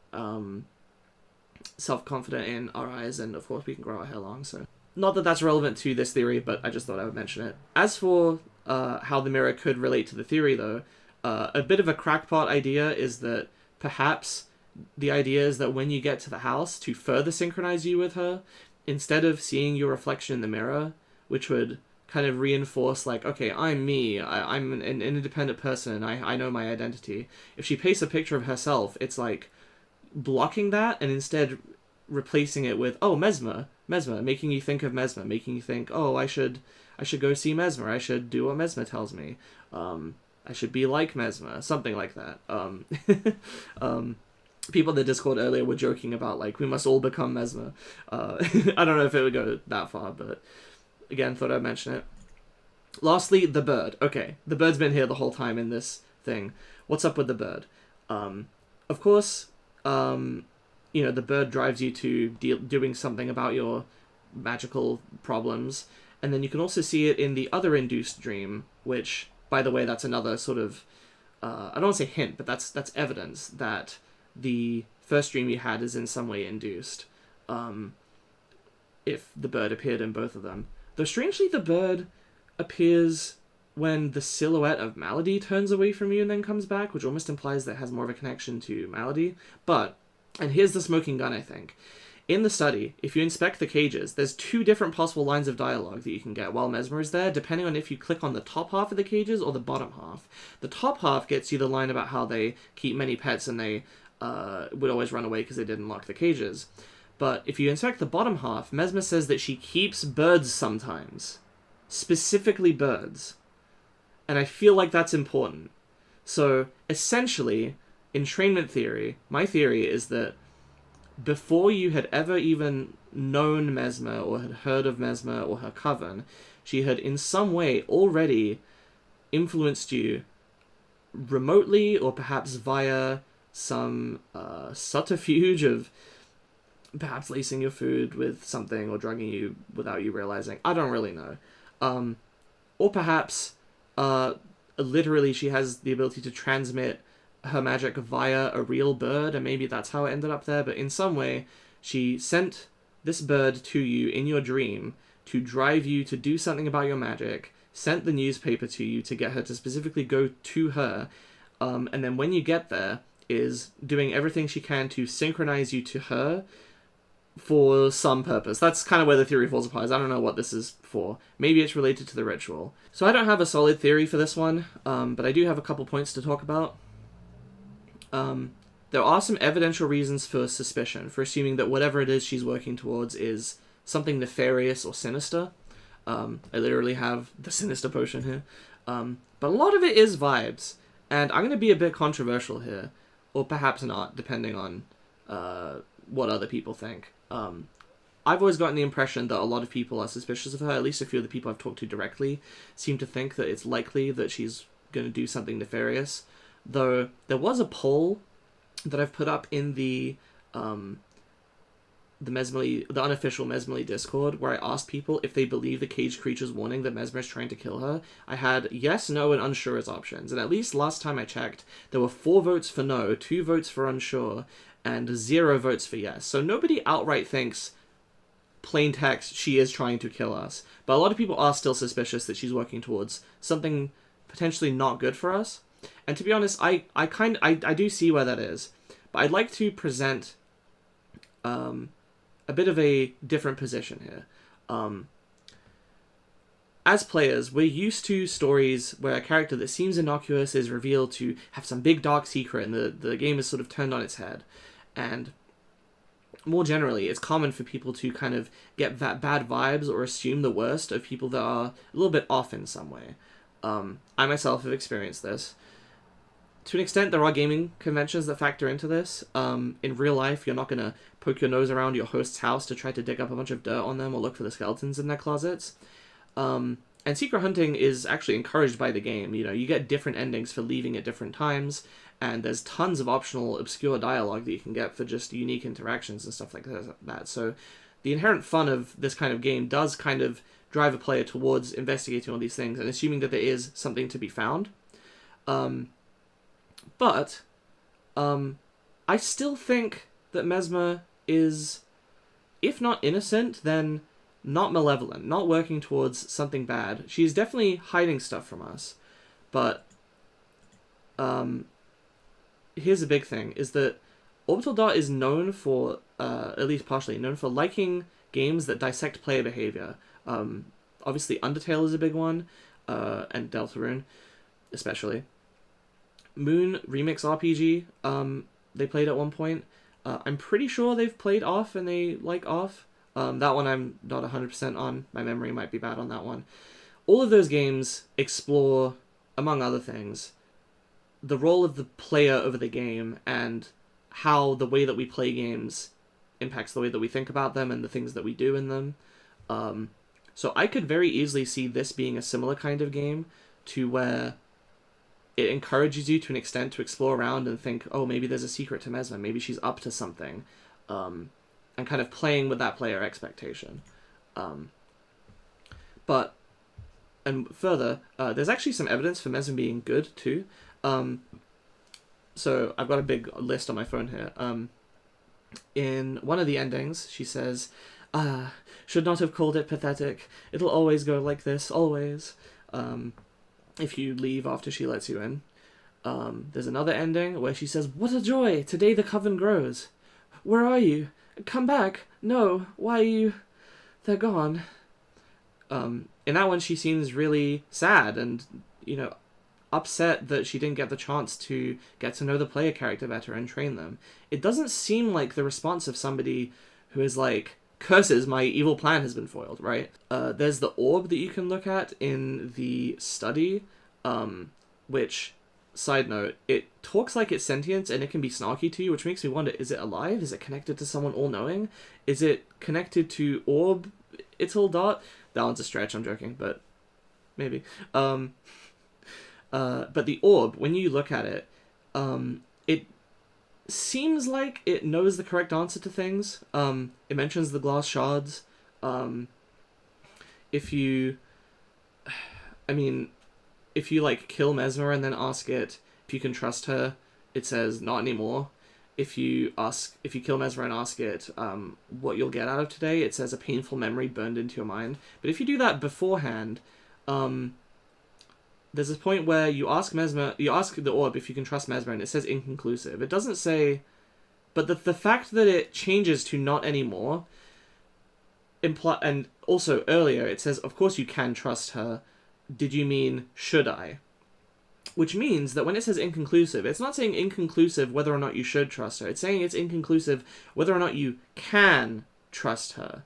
self-confident in our eyes, and of course we can grow our hair long, so... Not that that's relevant to this theory, but I just thought I would mention it. As for how the mirror could relate to the theory, though, a bit of a crackpot idea is that perhaps the idea is that when you get to the house, to further synchronize you with her, instead of seeing your reflection in the mirror, which would kind of reinforce, like, okay, I'm me, I'm an independent person, I know my identity. If she pastes a picture of herself, it's like blocking that and instead replacing it with, oh, Mesma, making you think of Mesma, making you think, oh, I should go see Mesma, I should do what Mesma tells me, I should be like Mesma, something like that. People in the Discord earlier were joking about, like, we must all become Mesma. I don't know if it would go that far, but again, thought I'd mention it. Lastly, the bird. Okay, the bird's been here the whole time in this thing. What's up with the bird? Of course, the bird drives you to doing something about your magical problems, and then you can also see it in the other induced dream, which, by the way, that's another sort of, I don't want to say hint, but that's evidence that the first dream you had is in some way induced, if the bird appeared in both of them. Though strangely, the bird appears when the silhouette of Malady turns away from you and then comes back, which almost implies that it has more of a connection to Malady. But, and here's the smoking gun, I think. In the study, if you inspect the cages, there's 2 different possible lines of dialogue that you can get while Mesmer is there, depending on if you click on the top half of the cages or the bottom half. The top half gets you the line about how they keep many pets and they would always run away because they didn't lock the cages. But if you inspect the bottom half, Mesmer says that she keeps birds sometimes. Specifically birds. And I feel like that's important. So, essentially, entrainment theory, my theory is that before you had ever even known Mesmer or had heard of Mesmer or her coven, she had in some way already influenced you remotely or perhaps via some subterfuge of perhaps lacing your food with something or drugging you without you realizing. I don't really know. Or perhaps literally she has the ability to transmit her magic via a real bird, and maybe that's how it ended up there, but in some way she sent this bird to you in your dream to drive you to do something about your magic, sent the newspaper to you to get her to specifically go to her, and then when you get there is doing everything she can to synchronize you to her for some purpose. That's kind of where the theory falls apart. I don't know what this is for. Maybe it's related to the ritual. So I don't have a solid theory for this one, but I do have a couple points to talk about. There are some evidential reasons for suspicion, for assuming that whatever it is she's working towards is something nefarious or sinister. I literally have the sinister potion here. But a lot of it is vibes, and I'm going to be a bit controversial here, or perhaps not, depending on what other people think. I've always gotten the impression that a lot of people are suspicious of her, at least a few of the people I've talked to directly seem to think that it's likely that she's going to do something nefarious. Though there was a poll that I've put up in the unofficial Mesmalie Discord, where I asked people if they believe the caged creature's warning that Mesmer is trying to kill her. I had yes, no, and unsure as options, and at least last time I checked, there were 4 votes for no, 2 votes for unsure, and 0 votes for yes. So nobody outright thinks, plain text, she is trying to kill us. But a lot of people are still suspicious that she's working towards something potentially not good for us. And to be honest, I do see where that is. But I'd like to present a bit of a different position here. As players, we're used to stories where a character that seems innocuous is revealed to have some big dark secret, and the game is sort of turned on its head. And more generally, it's common for people to kind of get that bad vibes or assume the worst of people that are a little bit off in some way. I myself have experienced this. To an extent, there are gaming conventions that factor into this. In real life, you're not going to poke your nose around your host's house to try to dig up a bunch of dirt on them or look for the skeletons in their closets. And secret hunting is actually encouraged by the game. You know, you get different endings for leaving at different times, and there's tons of optional obscure dialogue that you can get for just unique interactions and stuff like that. So the inherent fun of this kind of game does kind of drive a player towards investigating all these things and assuming that there is something to be found. But I still think that Mesma is, if not innocent, then not malevolent, not working towards something bad. She's definitely hiding stuff from us. But here's a big thing, is that Orbital Dot is known for, at least partially, known for liking games that dissect player behavior. Obviously Undertale is a big one, and Deltarune especially. Moon Remix RPG, they played at one point. I'm pretty sure they've played Off and they like Off. That one I'm not 100% on. My memory might be bad on that one. All of those games explore, among other things, the role of the player over the game and how the way that we play games impacts the way that we think about them and the things that we do in them. So I could very easily see this being a similar kind of game to where it encourages you to an extent to explore around and think, oh, maybe there's a secret to Mesma, maybe she's up to something, and kind of playing with that player expectation. But, and further, there's actually some evidence for Mesma being good, too. So I've got a big list on my phone here. In one of the endings, she says, should not have called it pathetic. It'll always go like this, always. If you leave after she lets you in. There's another ending where she says, what a joy! Today the coven grows. Where are you? Come back! No, why are you... They're gone. In that one she seems really sad and, you know, upset that she didn't get the chance to get to know the player character better and train them. It doesn't seem like the response of somebody who is like, curses, my evil plan has been foiled, right? There's the orb that you can look at in the study, which, side note, it talks like it's sentient and it can be snarky to you, which makes me wonder, is it alive? Is it connected to someone all-knowing? Is it connected to Orb, Ital Dot? That one's a stretch, I'm joking, but maybe. But the orb, when you look at it, it seems like it knows the correct answer to things. It mentions the glass shards. If you like kill Mesmer and then ask it if you can trust her, it says not anymore. If you kill Mesmer and ask it what you'll get out of today, it says a painful memory burned into your mind. But if you do that beforehand, there's this point where you ask the orb if you can trust Mesmer, and it says inconclusive. It doesn't say, but the fact that it changes to not anymore and also earlier it says, of course you can trust her. Did you mean should I? Which means that when it says inconclusive, it's not saying inconclusive whether or not you should trust her. It's saying it's inconclusive whether or not you can trust her.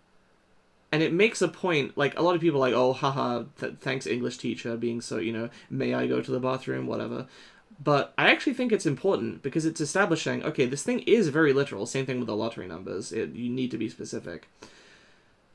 And it makes a point, like, a lot of people are like, oh, haha, thanks English teacher, being so, you know, may I go to the bathroom, whatever. But I actually think it's important, because it's establishing, okay, this thing is very literal, same thing with the lottery numbers, you need to be specific.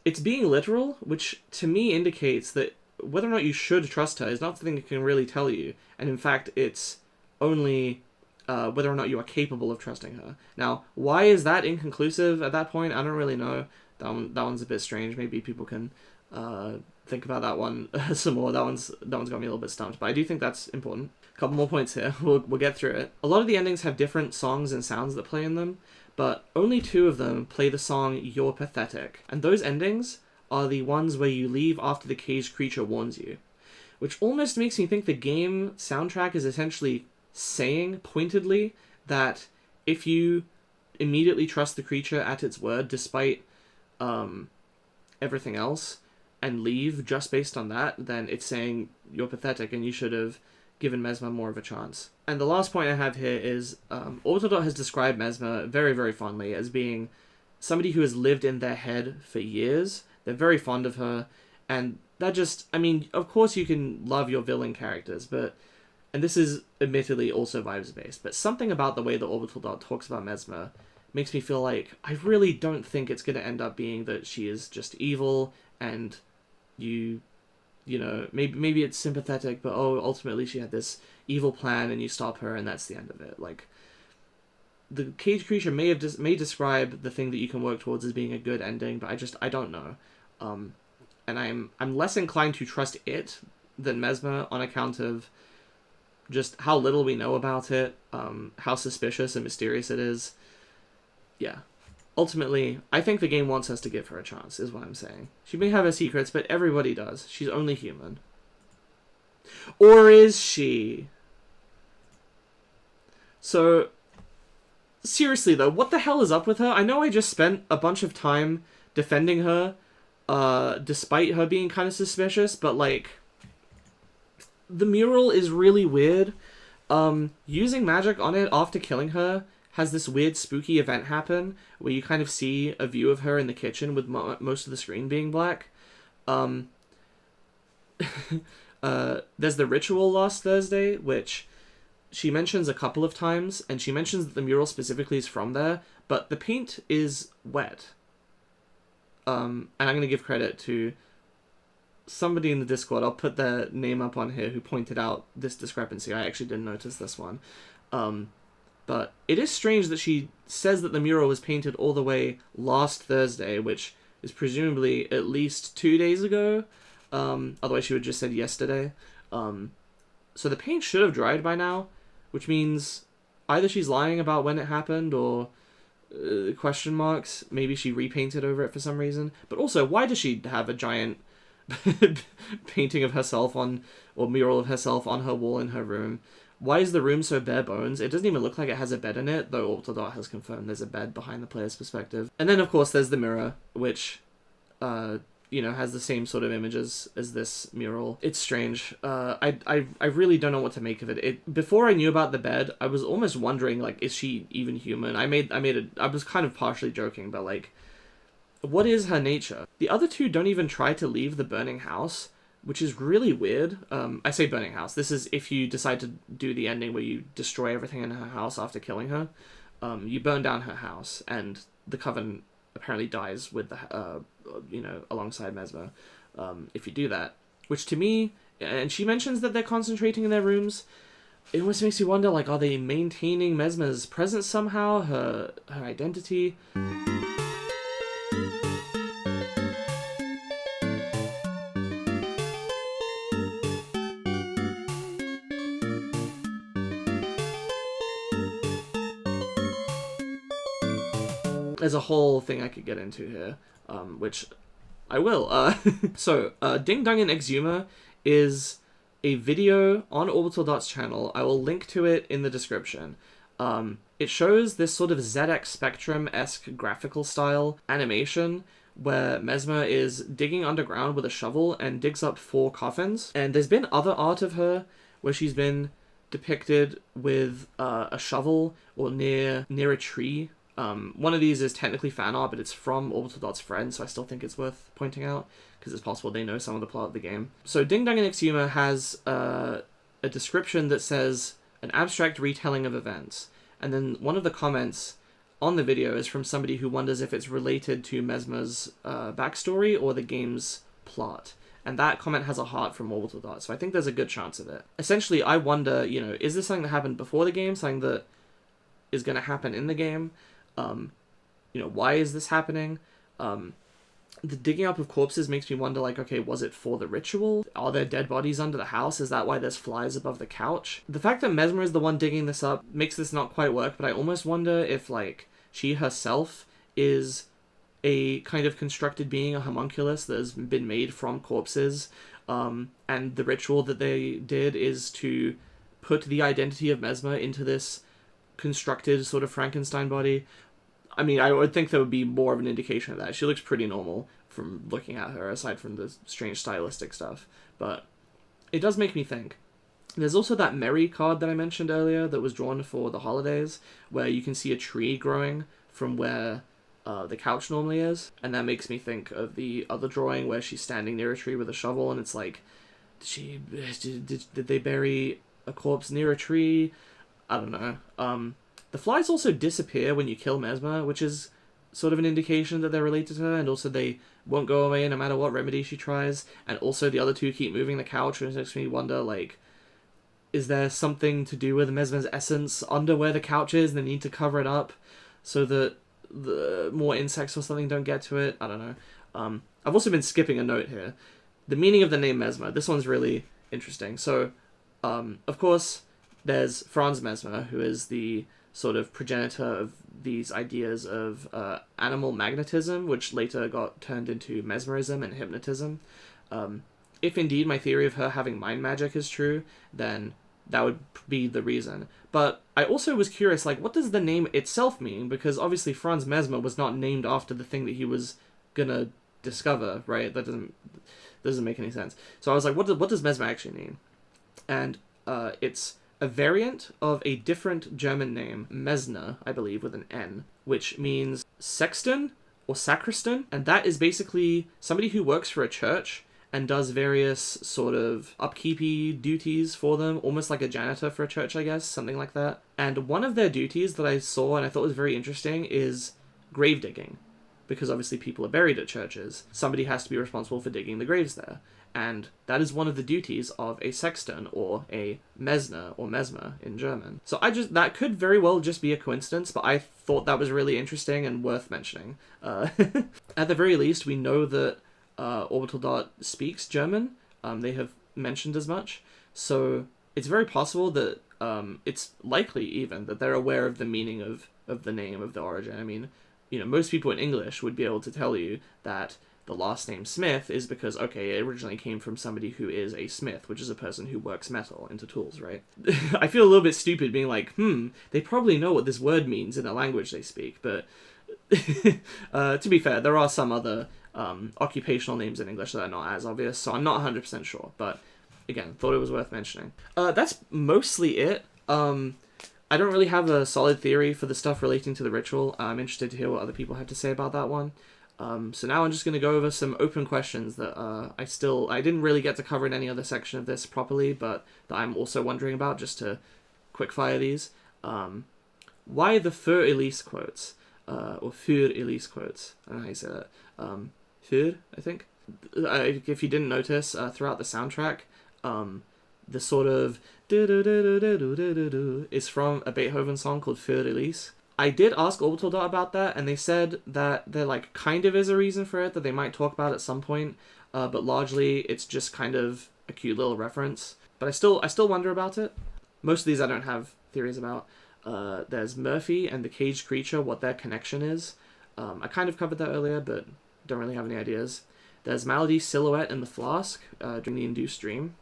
It's being literal, which to me indicates that whether or not you should trust her is not something it can really tell you, and in fact, it's only whether or not you are capable of trusting her. Now, why is that inconclusive at that point? I don't really know. That one's a bit strange. Maybe people can think about that one some more. That one's got me a little bit stumped, but I do think that's important. A couple more points here. We'll get through it. A lot of the endings have different songs and sounds that play in them, but only 2 of them play the song You're Pathetic. And those endings are the ones where you leave after the caged creature warns you, which almost makes me think the game soundtrack is essentially saying pointedly that if you immediately trust the creature at its word despite everything else and leave just based on that, then it's saying you're pathetic and you should have given Mesma more of a chance. And the last point I have here is Orbital has described Mesma very, very fondly as being somebody who has lived in their head for years. They're very fond of her, and that just, I mean, of course you can love your villain characters, and this is admittedly also vibes-based, but something about the way that Orbital Dot talks about Mesma makes me feel like I really don't think it's going to end up being that she is just evil and you know, maybe it's sympathetic, but ultimately she had this evil plan and you stop her and that's the end of it. Like, the cage creature may describe the thing that you can work towards as being a good ending, but I don't know. And I'm less inclined to trust it than Mesma on account of just how little we know about it, how suspicious and mysterious it is. Yeah. Ultimately, I think the game wants us to give her a chance, is what I'm saying. She may have her secrets, but everybody does. She's only human. Or is she? So, seriously though, what the hell is up with her? I know I just spent a bunch of time defending her, despite her being kind of suspicious, but like, the mural is really weird. Using magic on it after killing her has this weird spooky event happen where you kind of see a view of her in the kitchen with most of the screen being black. There's the ritual last Thursday, which she mentions a couple of times, and she mentions that the mural specifically is from there, but the paint is wet. And I'm going to give credit to somebody in the Discord. I'll put their name up on here who pointed out this discrepancy. I actually didn't notice this one. But it is strange that she says that the mural was painted all the way last Thursday, which is presumably at least 2 days ago. Otherwise she would have just said yesterday. So the paint should have dried by now, which means either she's lying about when it happened or question marks. Maybe she repainted over it for some reason. But also, why does she have a giant painting of herself or mural of herself on her wall in her room? Why is the room so bare bones? It doesn't even look like it has a bed in it, though Orbital has confirmed there's a bed behind the player's perspective. And then, of course, there's the mirror, which, has the same sort of images as this mural. It's strange. I really don't know what to make of it. Before I knew about the bed, I was almost wondering, like, is she even human? I was kind of partially joking, but, like, what is her nature? The other two don't even try to leave the burning house, which is really weird. I say burning house. This is if you decide to do the ending where you destroy everything in her house after killing her. You burn down her house, and the Coven apparently dies with the, alongside Mesma, if you do that. Which to me, and she mentions that they're concentrating in their rooms. It almost makes you wonder, like, are they maintaining Mesma's presence somehow, her identity? There's a whole thing I could get into here, which I will. So, Ding Dong and Exuma is a video on Orbital Dot's channel. I will link to it in the description. It shows this sort of ZX Spectrum-esque graphical style animation where Mesma is digging underground with a shovel and digs up 4 coffins. And there's been other art of her where she's been depicted with a shovel or near a tree. One of these is technically fan art, but it's from Orbital Dot's friend, so I still think it's worth pointing out, because it's possible they know some of the plot of the game. So Ding Dong and Exuma has a description that says, an abstract retelling of events. And then one of the comments on the video is from somebody who wonders if it's related to Mesma's backstory or the game's plot. And that comment has a heart from Orbital Dot, so I think there's a good chance of it. Essentially, I wonder, is this something that happened before the game, something that is going to happen in the game? Why is this happening? The digging up of corpses makes me wonder, like, okay, was it for the ritual? Are there dead bodies under the house? Is that why there's flies above the couch? The fact that Mesma is the one digging this up makes this not quite work, but I almost wonder if, like, she herself is a kind of constructed being, a homunculus that has been made from corpses, and the ritual that they did is to put the identity of Mesma into this constructed sort of Frankenstein body. I mean, I would think there would be more of an indication of that. She looks pretty normal from looking at her, aside from the strange stylistic stuff. But it does make me think. There's also that Merry card that I mentioned earlier that was drawn for the holidays, where you can see a tree growing from where the couch normally is. And that makes me think of the other drawing where she's standing near a tree with a shovel, and it's like, did they bury a corpse near a tree? I don't know. The flies also disappear when you kill Mesma, which is sort of an indication that they're related to her, and also they won't go away no matter what remedy she tries. And also the other two keep moving the couch, which makes me wonder, like, is there something to do with Mesma's essence under where the couch is, and they need to cover it up so that the more insects or something don't get to it? I don't know. I've also been skipping a note here. The meaning of the name Mesma. This one's really interesting. So, of course, there's Franz Mesmer, who is the sort of progenitor of these ideas of animal magnetism, which later got turned into mesmerism and hypnotism. If indeed my theory of her having mind magic is true, then that would be the reason. But I also was curious, like, what does the name itself mean? Because obviously Franz Mesmer was not named after the thing that he was gonna discover, right? That doesn't make any sense. So I was like, what does Mesmer actually mean? And it's a variant of a different German name, Mesner, I believe, with an N, which means sexton or sacristan, and that is basically somebody who works for a church and does various sort of upkeepy duties for them, almost like a janitor for a church, I guess, something like that. And one of their duties that I saw and I thought was very interesting is grave digging, because obviously people are buried at churches. Somebody has to be responsible for digging the graves there. And that is one of the duties of a sexton, or a Mesner, or Mesmer in German. So that could very well just be a coincidence, but I thought that was really interesting and worth mentioning. At the very least, we know that Orbital Dot speaks German. They have mentioned as much. So it's very possible that, it's likely even, that they're aware of the meaning of the name, of the origin. I mean, most people in English would be able to tell you that the last name Smith is because, okay, it originally came from somebody who is a smith, which is a person who works metal into tools, right? I feel a little bit stupid being like, they probably know what this word means in the language they speak, but to be fair, there are some other occupational names in English that are not as obvious, so I'm not 100% sure, but again, thought it was worth mentioning. That's mostly it. I don't really have a solid theory for the stuff relating to the ritual. I'm interested to hear what other people have to say about that one. So now I'm just going to go over some open questions that I didn't really get to cover in any other section of this properly, but that I'm also wondering about, just to quickfire these. Why the Für Elise quotes? Or Für Elise quotes. I don't know how you say that. Für, I think. If you didn't notice, throughout the soundtrack, the sort of is from a Beethoven song called Für Elise. I did ask Orbital Dot about that, and they said that there kind of is a reason for it that they might talk about at some point, but largely it's just kind of a cute little reference. But I still wonder about it. Most of these I don't have theories about. There's Murphy and the caged creature, what their connection is. I kind of covered that earlier, but don't really have any ideas. There's Malady's silhouette in the flask during the induced dream.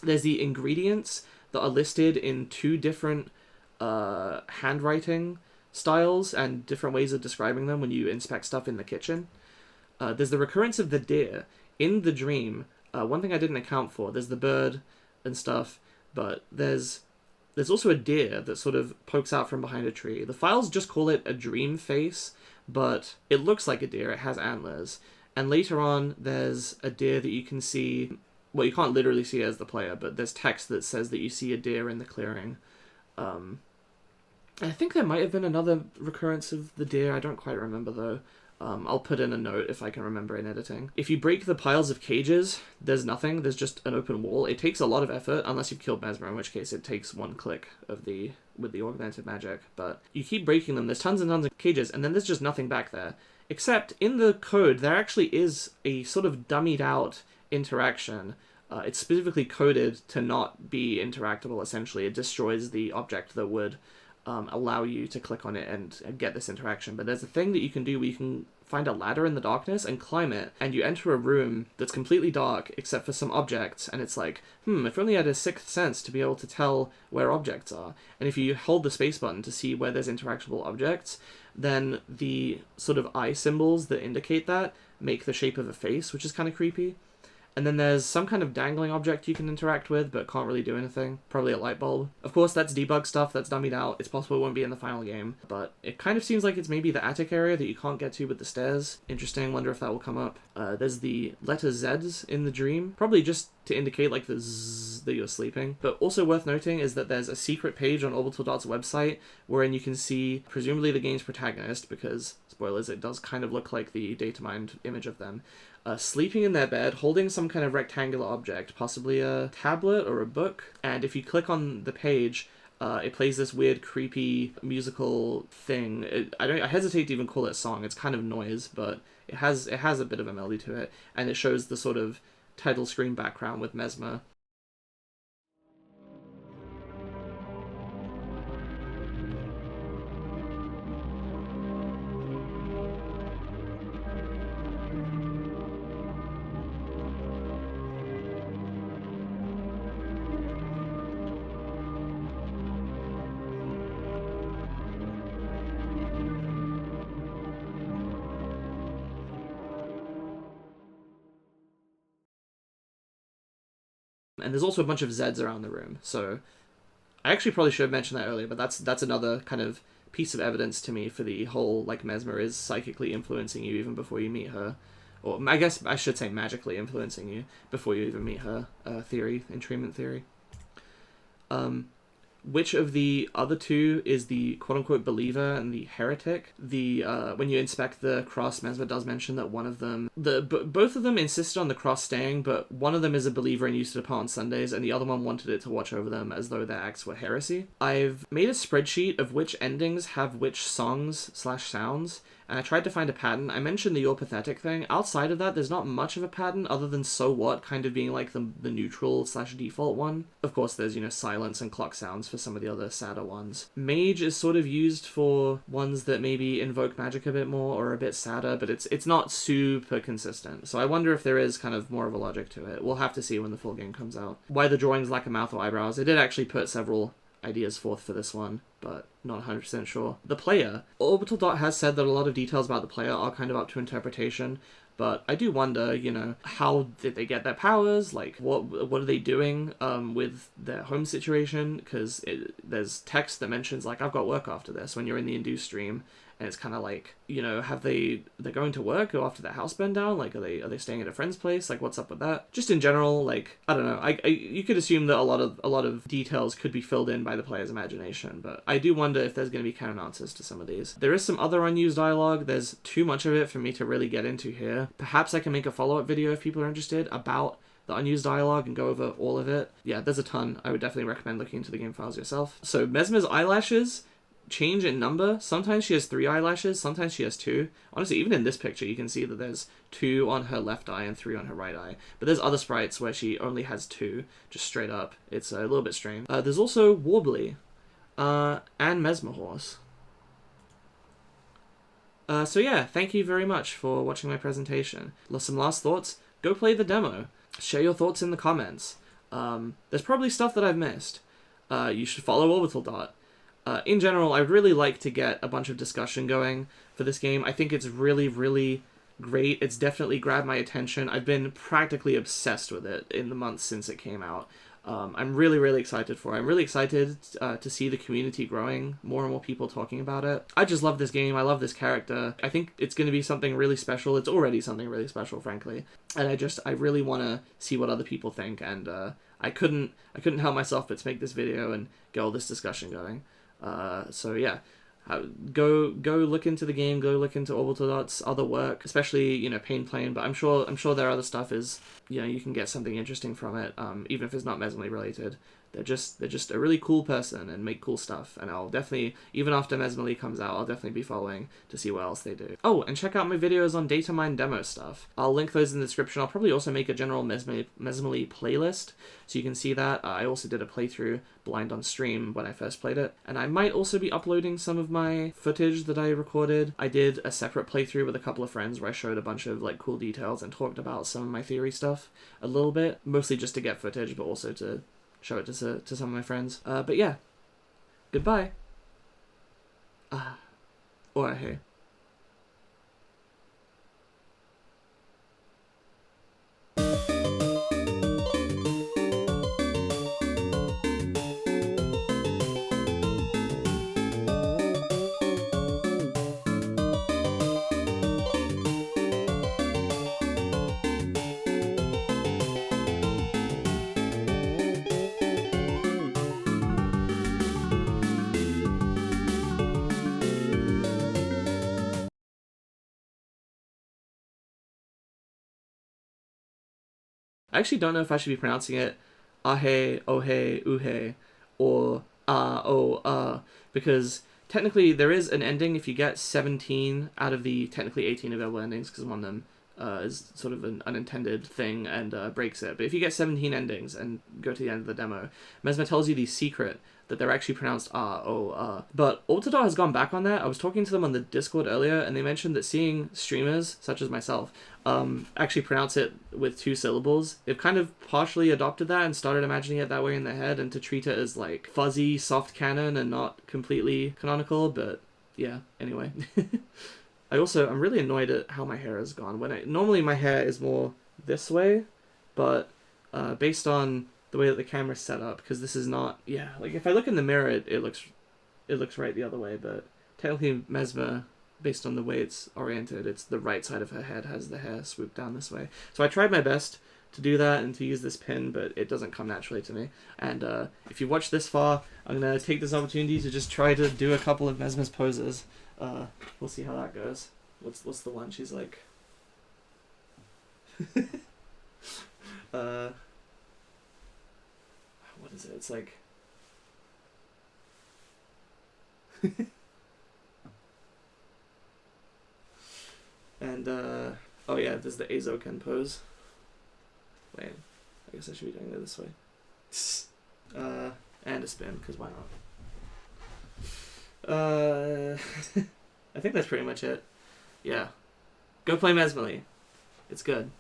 There's the ingredients that are listed in 2 different handwriting styles and different ways of describing them when you inspect stuff in the kitchen. There's the recurrence of the deer in the dream. One thing I didn't account for, there's the bird and stuff, but there's also a deer that sort of pokes out from behind a tree. The files just call it a dream face, but it looks like a deer. It has antlers. And later on, there's a deer that you can see. Well, you can't literally see it as the player, but there's text that says that you see a deer in the clearing. I think there might have been another recurrence of the deer. I don't quite remember, though. I'll put in a note if I can remember in editing. If you break the piles of cages, there's nothing. There's just an open wall. It takes a lot of effort, unless you've killed Mesmer, in which case it takes 1 click with the augmented magic. But you keep breaking them. There's tons and tons of cages, and then there's just nothing back there. Except in the code, there actually is a sort of dummied out interaction. It's specifically coded to not be interactable, essentially. It destroys the object that would allow you to click on it and get this interaction. But there's a thing that you can do where you can find a ladder in the darkness and climb it, and you enter a room that's completely dark except for some objects, and it's like, if only I had a 6th sense to be able to tell where objects are. And if you hold the space button to see where there's interactable objects, then the sort of eye symbols that indicate that make the shape of a face, which is kind of creepy. And then there's some kind of dangling object you can interact with, but can't really do anything. Probably a light bulb. Of course, that's debug stuff, that's dummied out. It's possible it won't be in the final game. But it kind of seems like it's maybe the attic area that you can't get to with the stairs. Interesting, wonder if that will come up. There's the letter Z's in the dream. Probably just to indicate like the zzz that you're sleeping. But also worth noting is that there's a secret page on Orbital Dot's website wherein you can see presumably the game's protagonist, because, spoilers, it does kind of look like the data mined image of them. Sleeping in their bed, holding some kind of rectangular object, possibly a tablet or a book. And if you click on the page, it plays this weird, creepy musical thing. I hesitate to even call it a song. It's kind of noise, but it has a bit of a melody to it, and it shows the sort of title screen background with Mesma. And there's also a bunch of Zs around the room, so I actually probably should have mentioned that earlier, but that's another kind of piece of evidence to me for the whole, like, Mesma is psychically influencing you even before you meet her. Or I guess I should say magically influencing you before you even meet her theory, entrainment theory. Which of the other two is the quote-unquote believer and the heretic? When you inspect the cross, Mesma does mention that one of them... both of them insisted on the cross staying, but one of them is a believer and used it upon on Sundays, and the other one wanted it to watch over them as though their acts were heresy. I've made a spreadsheet of which endings have which songs/sounds, and I tried to find a pattern. I mentioned the You're Pathetic thing. Outside of that, there's not much of a pattern other than So What kind of being like the neutral/default one. Of course, there's, silence and clock sounds for some of the other sadder ones. Mage is sort of used for ones that maybe invoke magic a bit more or are a bit sadder, but it's not super consistent. So I wonder if there is kind of more of a logic to it. We'll have to see when the full game comes out. Why the drawings lack a mouth or eyebrows. I did actually put several ideas forth for this one, but not 100% sure. The player. Orbital Dot has said that a lot of details about the player are kind of up to interpretation, but I do wonder, how did they get their powers? Like, what are they doing with their home situation? Because there's text that mentions, like, I've got work after this when you're in the induced stream, and it's kind of like, they're going to work or after their house burned down? Like, are they staying at a friend's place? Like, what's up with that? Just in general, like, I don't know. You could assume that a lot of details could be filled in by the player's imagination, but I do wonder if there's going to be canon answers to some of these. There is some other unused dialogue. There's too much of it for me to really get into here. Perhaps I can make a follow-up video if people are interested about the unused dialogue and go over all of it. Yeah, there's a ton. I would definitely recommend looking into the game files yourself. So Mesma's eyelashes change in number. Sometimes she has 3 eyelashes, sometimes she has 2. Honestly, even in this picture, you can see that there's 2 on her left eye and 3 on her right eye. But there's other sprites where she only has 2, just straight up. It's a little bit strange. There's also Warbly, and Mesma Horse. So yeah, thank you very much for watching my presentation. Some last thoughts? Go play the demo. Share your thoughts in the comments. There's probably stuff that I've missed. You should follow Orbital Dot. In general, I'd really like to get a bunch of discussion going for this game. I think it's really, really great. It's definitely grabbed my attention. I've been practically obsessed with it in the months since it came out. I'm really, really excited for it. I'm really excited to see the community growing, more and more people talking about it. I just love this game. I love this character. I think it's going to be something really special. It's already something really special, frankly. And I really want to see what other people think. And I couldn't help myself but to make this video and get all this discussion going. So yeah, go look into the game, go look into Orbital Dot's other work, especially, Pain Plane, but I'm sure their other stuff is, you can get something interesting from it, even if it's not Mesmalie related. They're just a really cool person and make cool stuff, and I'll definitely, even after Mesmalie comes out, I'll definitely be following to see what else they do. Oh, and check out my videos on data mine demo stuff. I'll link those in the description. I'll probably also make a general Mesmalie playlist, so you can see that. I also did a playthrough blind on stream when I first played it, and I might also be uploading some of my footage that I recorded. I did a separate playthrough with a couple of friends where I showed a bunch of cool details and talked about some of my theory stuff a little bit, mostly just to get footage, but also to show it to some of my friends. But yeah, goodbye. Oahe. I actually don't know if I should be pronouncing it ahe, ohe, uhe, or because technically there is an ending if you get 17 out of the technically 18 available endings, because one of them is sort of an unintended thing and breaks it. But if you get 17 endings and go to the end of the demo, Mesma tells you the secret that they're actually pronounced But Ultador has gone back on that. I was talking to them on the Discord earlier, and they mentioned that seeing streamers, such as myself, actually pronounce it with 2 syllables, they've kind of partially adopted that and started imagining it that way in their head, and to treat it as like fuzzy, soft canon and not completely canonical, but yeah, anyway. I'm really annoyed at how my hair has gone. Normally my hair is more this way, but based on the way that the camera's set up, because this is not, yeah, like if I look in the mirror, it looks right the other way, but technically Mesma, based on the way it's oriented, it's the right side of her head has the hair swooped down this way. So I tried my best to do that and to use this pin, but it doesn't come naturally to me. And if you watched this far, I'm going to take this opportunity to just try to do a couple of Mesma's poses. We'll see how that goes. What's the one she's like? What is it? It's like... And, oh yeah, there's the Azoken pose. Wait, I guess I should be doing it this way. And a spin, because why not? I think that's pretty much it. Yeah. Go play Mesmalie. It's good.